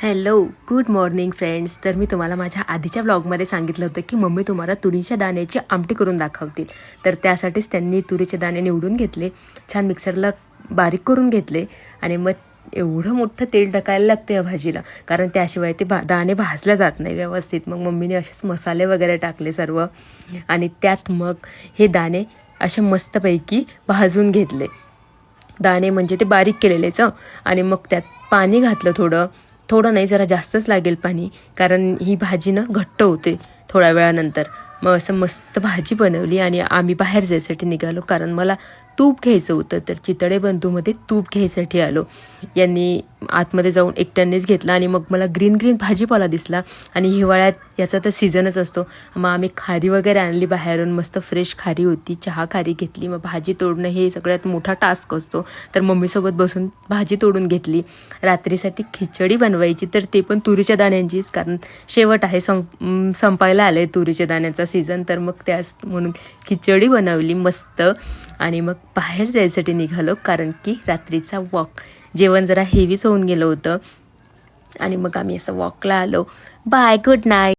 Hello good morning friends. तर मी तुम्हाला माझ्या आधीच्या व्लॉगमध्ये सांगितलं होतं की मम्मी तुम्हाला तुरीच्या दाण्याची आमटी करून दाखवतील. तर त्यासाठीच त्यांनी तुरीचे दाणे निवडून घेतले, छान मिक्सरला बारीक करून घेतले आणि मग एवढं मोठं तेल टाकायला लागतं या भाजीला, कारण त्याशिवाय ते दाणे भाजल्या जात नाही व्यवस्थित. मग मम्मीने असेच मसाले वगैरे टाकले सर्व आणि त्यात मग हे दाणे असे मस्तपैकी भाजून घेतले. दाणे म्हणजे ते बारीक केलेलेच. आणि मग त्यात पाणी घातलं, थोडं नाही जरा जास्तच लागेल पाणी, कारण ही भाजी ना घट्ट होते थोड्या वेळानंतर. मग असं मस्त भाजी बनवली आणि आम्ही बाहेर जायसाठी निघालो, कारण मला तूप घ्यायचं होतं. तर चितळे बंधूमध्ये तूप घ्यायसाठी आलो. यांनी आतमध्ये जाऊन एकट्यानेच घेतला आणि मग मला ग्रीन भाजीपाला दिसला आणि हिवाळ्यात याचा तर सीझनच असतो. मग आम्ही खारी वगैरे आणली बाहेरून, मस्त फ्रेश खारी होती, चहा खारी घेतली. मग भाजी तोडणं हे सगळ्यात मोठा टास्क असतो, तर मम्मीसोबत बसून भाजी तोडून घेतली. रात्रीसाठी खिचडी बनवायची, तर ते पण तुरीच्या दाण्यांचीच, कारण शेवट आहे, संपायला आलं आहे तुरीच्या दाण्याचा सीझन. तर मग त्याच म्हणून खिचडी बनवली मस्त आणि मग बाहेर जायसाठी निघालो, कारण की रात्रीचा वॉक, जेवण जरा हेवीच होऊन गेलं होतं आणि मग आम्ही असं वॉकला आलो. Bye, good night.